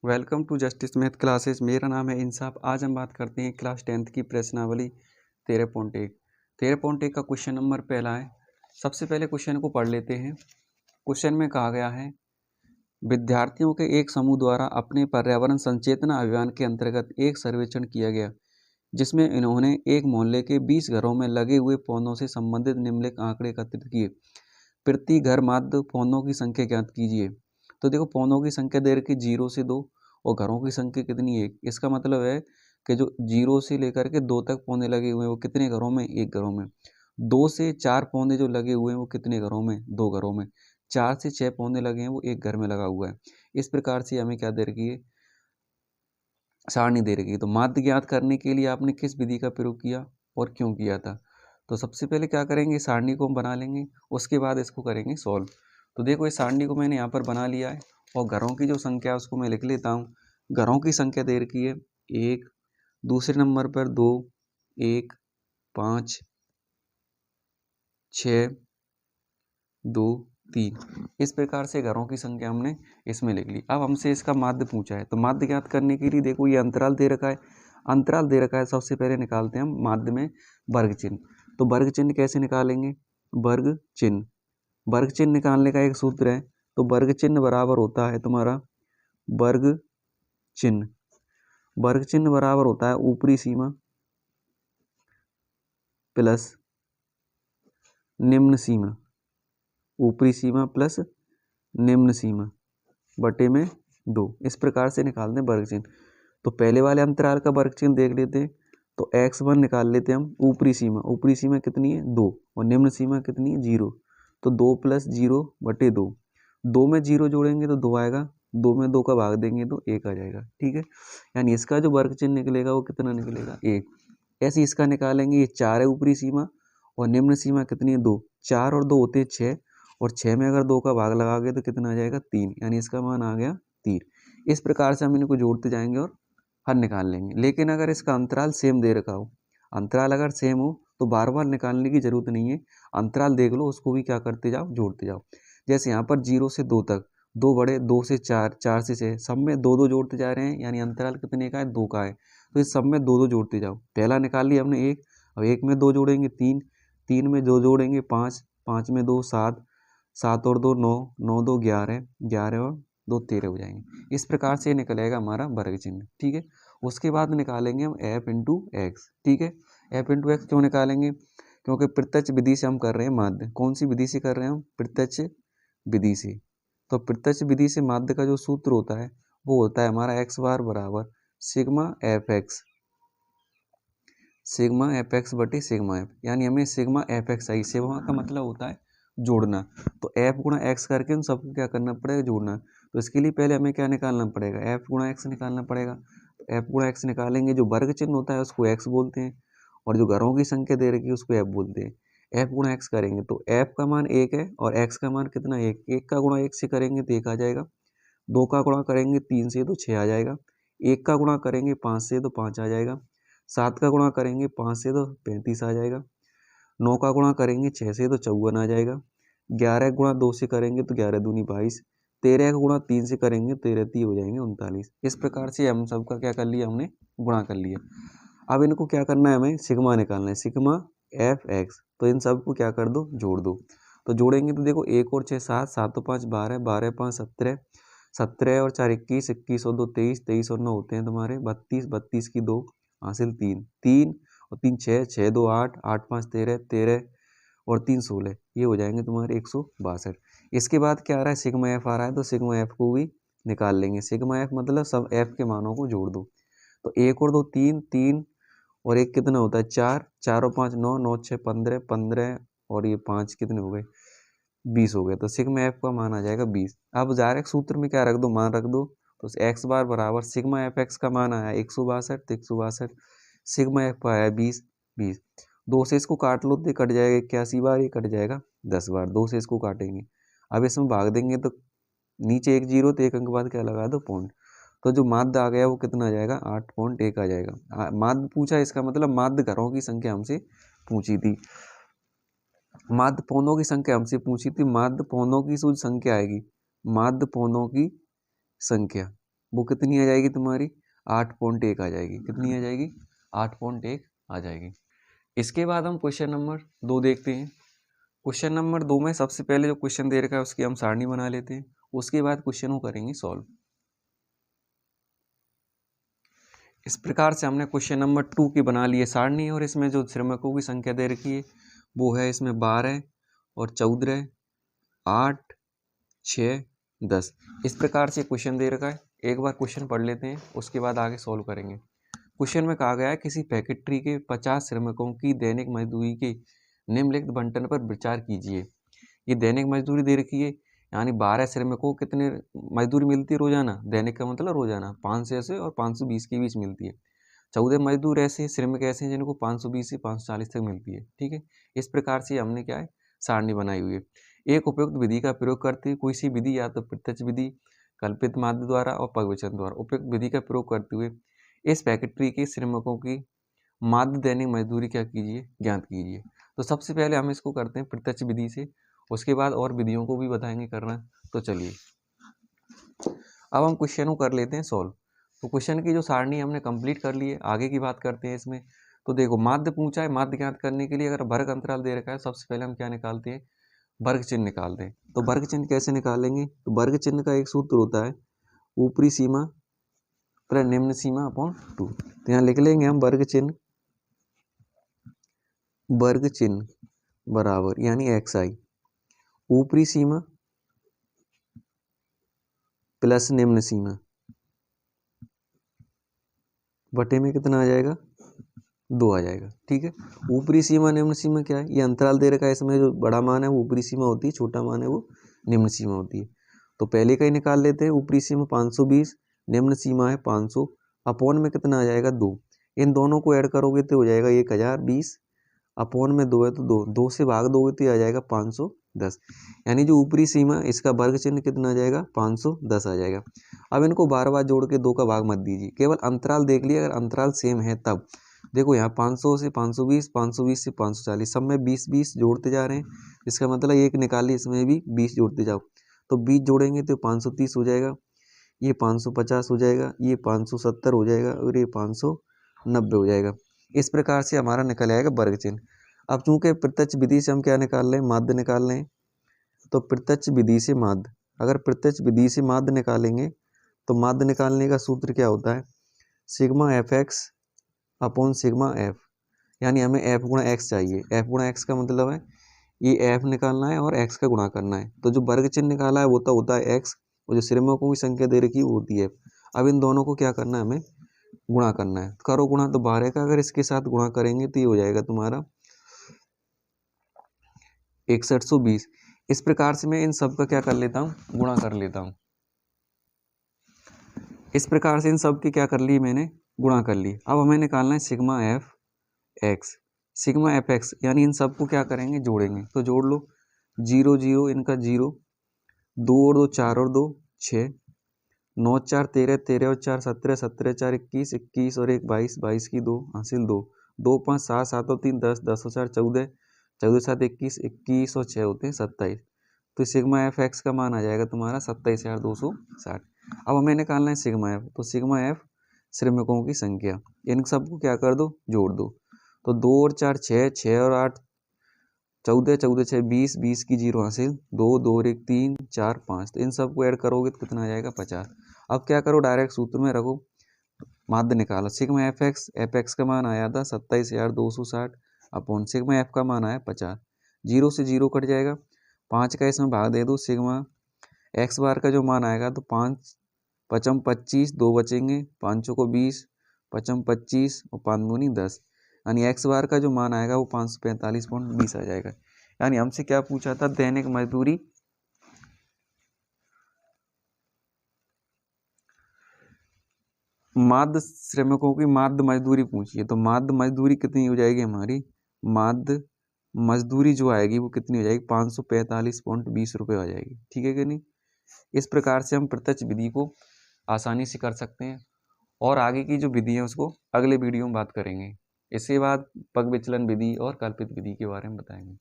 Welcome to justice math classes. मेरा नाम है इंसाफ। आज हम बात करते हैं क्लास 10th की प्रश्नावली 13.1 का क्वेश्चन नंबर पहला है। सबसे पहले क्वेश्चन को पढ़ लेते हैं। क्वेश्चन में कहा गया है, विद्यार्थियों के एक समूह द्वारा अपने पर्यावरण संचेतना अभियान के अंतर्गत एक सर्वेक्षण किया गया, जिसमें इन्होंने एक मोहल्ले के 20 घरों में लगे हुए पौधों से संबंधित निम्नलिखित आंकड़े एकत्रित किए। प्रति घर माध्य पौधों की संख्या ज्ञात कीजिए। तो देखो, पौधों की संख्या दे रखी 0 से 2 और घरों की संख्या कितनी है 1। इसका मतलब है कि जो 0 से लेकर के 2 तक पौधे लगे हुए हैं वो कितने घरों में, 1 घरों में। 2 से 4 पौधे जो लगे हुए हैं वो कितने घरों में, 2 घरों में। 4 से 6 पौधे लगे हैं वो 1 घर में लगा हुआ है। इस प्रकार से हमें क्या दे रखी है, सारणी दे रखी है। तो माध्य ज्ञात करने के लिए आपने किस विधि का प्रयोग किया और क्यों किया था। तो सबसे पहले क्या करेंगे, सारणी को हम बना लेंगे, उसके बाद इसको करेंगे सॉल्व। तो देखो, इस सारणी को मैंने यहाँ पर बना लिया है और घरों की जो संख्या है उसको मैं लिख लेता हूँ। घरों की संख्या दे रखी है 1, दूसरे नंबर पर 2, 1, 5, 6, 2, 3। इस प्रकार से घरों की संख्या हमने इसमें लिख ली। अब हमसे इसका माध्य पूछा है, तो माध्य ज्ञात करने के लिए देखो ये अंतराल दे रखा है। अंतराल दे रखा है, सबसे पहले निकालते हैं हम माध्य में वर्ग चिन्ह। तो वर्ग चिन्ह कैसे निकालेंगे, वर्ग चिन्ह, वर्ग चिन्ह निकालने का एक सूत्र है। तो वर्ग चिन्ह बराबर होता है तुम्हारा वर्ग चिन्ह, वर्ग चिन्ह बराबर होता है ऊपरी सीमा प्लस निम्न सीमा, ऊपरी सीमा प्लस निम्न सीमा बटे में 2। इस प्रकार से निकालते हैं वर्ग चिन्ह। तो पहले वाले अंतराल का वर्ग चिन्ह देख लेते हैं। तो x1 निकाल लेते हैं हम। ऊपरी सीमा, ऊपरी सीमा कितनी है 2 और निम्न सीमा कितनी है 0। तो 2 + 0 बटे 2। 2 में 0 जोड़ेंगे तो 2 आएगा, 2 में 2 का भाग देंगे तो 1 आ जाएगा। ठीक है, यानी इसका जो वर्ग चिन्ह निकलेगा वो कितना निकलेगा, 1। ऐसे इसका निकालेंगे, ये 4 है ऊपरी सीमा और निम्न सीमा कितनी है 2। 4 और 2 होते हैं 6 और 6 में अगर 2 का भाग लगाओगे तो कितना आ जाएगा 3, यानी इसका मान आ गया 3। इस प्रकार से हम इनको जोड़ते जाएंगे और हल निकाल लेंगे। लेकिन अगर इसका अंतराल सेम दे रखा हो, अंतराल अगर सेम हो तो बार बार निकालने की जरूरत नहीं है। अंतराल देख लो, उसको भी क्या करते जाओ, जोड़ते जाओ। जैसे यहाँ पर 0 से 2 तक 2 बड़े, 2 से 4, 4 से 6, सब में 2 2 जोड़ते जा रहे हैं, यानी अंतराल कितने का है, 2 का है। तो इस सब में 2 2 जोड़ते जाओ। पहला निकाल लिया हमने 1, अब 1 में 2 जोड़ेंगे 3, 3 में 2 जोड़ेंगे 5, 5 में 2 7, 7 और 2 9, 9 2 11, 11 और 2 13 हो जाएंगे। इस प्रकार से निकलेगा हमारा वर्ग चिन्ह। ठीक है, उसके बाद निकालेंगे हम f इंटू एक्स। ठीक है, f इंटू एक्स क्यों निकालेंगे, क्योंकि प्रत्यक्ष विधि से हम कर रहे हैं माध्य। कौन सी विधि से कर रहे हैं हम, प्रत्यक्ष विधि से। तो प्रत्यक्ष विधि से माध्य का जो सूत्र होता है वो होता है हमारा x बार बराबर sigma F x, sigma F x बटे सिग्मा एफ, यानी हमें सिग्मा एफ एक्स आई। सिग्मा का मतलब होता है जोड़ना। तो एफ गुणा एक्स करके उन सबको क्या करना पड़ेगा, जोड़ना। तो इसके लिए पहले हमें क्या निकालना पड़ेगा, एफ गुणा एक्स निकालना पड़ेगा। तो एफ गुणा एक्स निकालेंगे, जो वर्ग चिन्ह होता है उसको एक्स बोलते हैं और जो घरों की संख्या दे रखी है उसको एफ बोलते हैं। एफ गुणा एक्स करेंगे तो एफ का मान 1 है और एक्स का मान कितना, 1। 1 का गुणा 1 से करेंगे तो 1 आ जाएगा। 2 का गुणा करेंगे 3 से तो 6 आ जाएगा। 1 का गुणा करेंगे 5 से तो 5 आ जाएगा। 7 का गुणा करेंगे 5 से तो 35 आ जाएगा। 9 का गुणा करेंगे 6 से तो 54 आ जाएगा। 11 गुणा 2 से करेंगे तो 11 दूनी 22। 13 का गुणा 3 से करेंगे तो 13 3 हो जाएंगे 39। इस प्रकार से हम सबका क्या कर लिया, हमने गुणा कर लिया। अब इनको क्या करना है, हमें सिग्मा निकालना है, सिग्मा एफ एक्स। तो इन सबको क्या कर दो, जोड़ दो। तो जोड़ेंगे तो देखो 1 और 6 7, 7 और 5 12, 12 5 17, 17 और 4 21, 21 और 2 23, 23 और 9 होते हैं तुम्हारे 32, 32 की 2 हासिल 3, 3 और 3 6, 6 2 8, 8 5 13, 13 और 3 16, ये हो जाएंगे तुम्हारे 162। इसके बाद क्या आ रहा है, सिग्मा एफ आ रहा है। तो सिग्मा एफ को भी निकाल लेंगे। सिग्मा एफ मतलब सब एफ के मानों को जोड़ दो। तो 1 और 2 3, 3 और 1 कितना होता है 4, 4 और 5 9, 9 6 15, 15 और ये 5 कितने हो गए, 20 हो गए। तो सिग्मा एफ का मान आ जाएगा 20। अब डायरेक्ट सूत्र में क्या रख दो, मान रख दो। तो एक्स बार बराबर सिग्मा एफ एक्स का मान आया 162, तो 162 सिग्मा एफ का आया 20, 20। 2 से इसको काट लो तो कट जाएगा 81 बार, ये कट जाएगा 10 बार। 2 से इसको काटेंगे, अब इसमें भाग देंगे तो नीचे 1 0 तो 1 अंक बाद क्या लगा दो, पॉइंट। तो जो माध्य आ गया वो कितना आ जाएगा, 8.1 आ जाएगा। माध्य पूछा, इसका मतलब माध्य घरों की संख्या हमसे पूछी थी, माध्य पौधों की संख्या हमसे पूछी थी। माध्य पौधों की जो संख्या आएगी, माध्य पौधों की संख्या वो कितनी आ जाएगी तुम्हारी 8.1 आ जाएगी। कितनी आ जाएगी 8.1 आ जाएगी। इसके बाद हम क्वेश्चन नंबर 2 देखते हैं। क्वेश्चन नंबर 2 में सबसे पहले जो क्वेश्चन दे रखा है उसकी हम सारणी बना लेते हैं, उसके बाद क्वेश्चन को करेंगे सॉल्व। इस प्रकार से हमने क्वेश्चन नंबर 2 की बना ली है सारणी, और इसमें जो श्रमिकों की संख्या दे रखी है वो है इसमें 12 और 14, 8, 6, 10। इस प्रकार से क्वेश्चन दे रखा है। एक बार क्वेश्चन पढ़ लेते हैं, उसके बाद आगे सॉल्व करेंगे। क्वेश्चन में कहा गया है किसी फैक्ट्री के 50 श्रमिकों की दैनिक मजदूरी के निम्नलिखित बंटन पर विचार कीजिए। ये दैनिक मजदूरी दे रखी है, यानी 12 श्रमिकों को कितने मजदूरी मिलती है रोजाना। दैनिक का मतलब रोजाना 500 से और 520 के बीच मिलती है। 14 मजदूर ऐसे श्रमिक ऐसे हैं जिनको 520 से 540 तक मिलती है। ठीक है, इस प्रकार से हमने क्या है सारणी बनाई हुई है। एक उपयुक्त विधि का प्रयोग करते हुए, कोई सी विधि या तो प्रत्यक्ष विधि, कल्पित माध्य द्वारा और पगविचलन द्वारा, उपयुक्त विधि का प्रयोग करते हुए इस फैक्ट्री के श्रमिकों की माध्य दैनिक मजदूरी क्या कीजिए, ज्ञात कीजिए। तो सबसे पहले हम इसको करते हैं प्रत्यक्ष विधि से, उसके बाद और विधियों को भी बताएंगे करना। तो चलिए अब हम क्वेश्चन को कर लेते हैं सॉल्व। तो क्वेश्चन की जो सारणी हमने कंप्लीट कर ली है, आगे की बात करते हैं इसमें। तो देखो माध्य पूछा है, माध्य ज्ञात करने के लिए अगर वर्ग अंतराल दे रखा है, सबसे पहले हम क्या निकालते हैं, वर्ग चिन्ह निकालते हैं। तो वर्ग चिन्ह कैसे निकालेंगे, तो वर्ग चिन्ह का एक सूत्र होता है ऊपरी सीमा प्लस निम्न सीमा अपॉन 2। तो यहाँ लिख लेंगे हम वर्ग चिन्ह बराबर यानी xi ऊपरी सीमा प्लस निम्न सीमा बटे में कितना आ जाएगा 2 आ जाएगा। ठीक है, ऊपरी सीमा निम्न सीमा क्या है, ये अंतराल दे रखा है, इसमें जो बड़ा मान है वो ऊपरी सीमा होती है, छोटा मान है वो निम्न सीमा होती है। तो पहले का ही निकाल लेते हैं, ऊपरी सीमा 520, निम्न सीमा है 500, अपॉन में कितना आ जाएगा 2। इन दोनों को ऐड करोगे तो हो जाएगा 1020, अपॉन में 2 है तो 2 से भाग दोगे तो आ जाएगा 510। यानी जो ऊपरी सीमा इसका वर्ग चिन्ह कितना आ जाएगा 510 आ जाएगा। अब इनको बार बार जोड़ के 2 का भाग मत दीजिए, केवल अंतराल देख लिया, अगर अंतराल सेम है तब। देखो यहाँ 500 से 520, 520 से 540, सब में 20-20 जोड़ते जा रहे हैं, इसका मतलब एक निकाल ली, इसमें भी 20 जोड़ते जाओ। तो 20 जोड़ेंगे तो 530 हो जाएगा, ये 550 हो जाएगा, ये 570 हो जाएगा और ये 590 हो जाएगा। इस प्रकार से हमारा निकल आएगा वर्ग चिन्ह। अब चूंकि प्रत्यक्ष विधि से हम क्या निकाल रहे हैं, माध्य निकाल रहे हैं, तो प्रत्यक्ष विधि से माध्य, अगर प्रत्यक्ष विधि से माध्य निकालेंगे तो माध्य निकालने का सूत्र क्या होता है, sigma F x upon sigma F. यानी हमें एफ गुणा एक्स चाहिए। एफ गुणा एक्स का मतलब है ये एफ निकालना है और एक्स का गुणा करना है। तो जो वर्ग चिन्ह निकाला है वो तो होता है एक्स, और जो श्रमिकों की संख्या दे रखी है वो होती है एफ। अब इन दोनों को क्या करना है, हमें गुणा करना है। करो गुणा, तो 12 का अगर इसके साथ गुणा करेंगे तो ये हो जाएगा तुम्हारा 6120। इस प्रकार से मैं इन सब का क्या कर लेता हूँ, गुणा कर लेता हूँ। इस प्रकार से इन सब की क्या कर ली मैंने, गुणा कर ली। अब हमें निकालना है sigma F x, sigma F x, यानी इन सब को क्या करेंगे, जोड़ेंगे। तो जोड़ लो, 0 0 इनका 0, 2 और 2 4 और 2 6, 9 4 13, 13 और 4 17, 17 4 21, 21 और 1 22, 22 की 2 हासिल 2, 2 5 7, 7 और 3 10, 10 और 4 14, 14 7 21, 21 और 6 होते हैं 27। तो सिग्मा एफ एक्स का मान आ जाएगा तुम्हारा 27,260। अब हमें निकालना है सिग्मा एफ। तो सिग्मा एफ श्रमिकों की संख्या, इन सबको क्या कर दो, जोड़ दो। तो 2 और 4 6, 6 और 8 14, 14 6 20, 20 की 0 हासिल 2, 2 और 1 3 4 5। तो इन सबको ऐड करोगे तो कितना आ जाएगा 50। अब क्या करो, डायरेक्ट सूत्र में रखो, माध्य निकालो। सिग्मा एफ एक्स का मान आया था 27,260 अपॉन सिग्मा एफ का मान आया 50। 0 से 0 कट जाएगा, 5 का इसमें भाग दे दो, सिग्मा एक्स बार का जो मान आएगा तो 5 पचम 25, 2 बचेंगे, 5 को 20, पचम 25 और 5 दूनी 10। यानी एक्स बार का जो मान आएगा वो 545.20 आ जाएगा। यानी हमसे क्या पूछा था, दैनिक मजदूरी माध्य श्रमिकों की माध्य मजदूरी पूछी है। तो माध्य मजदूरी कितनी हो जाएगी हमारी, माध्य मजदूरी जो आएगी वो कितनी हो जाएगी, 545.20 रुपये आ जाएगी। ठीक है कि नहीं। इस प्रकार से हम प्रत्यक्ष विधि को आसानी से कर सकते हैं, और आगे की जो विधि है उसको अगले वीडियो में बात करेंगे। इसके बाद पग विचलन विधि और कल्पित विधि के बारे में बताएंगे।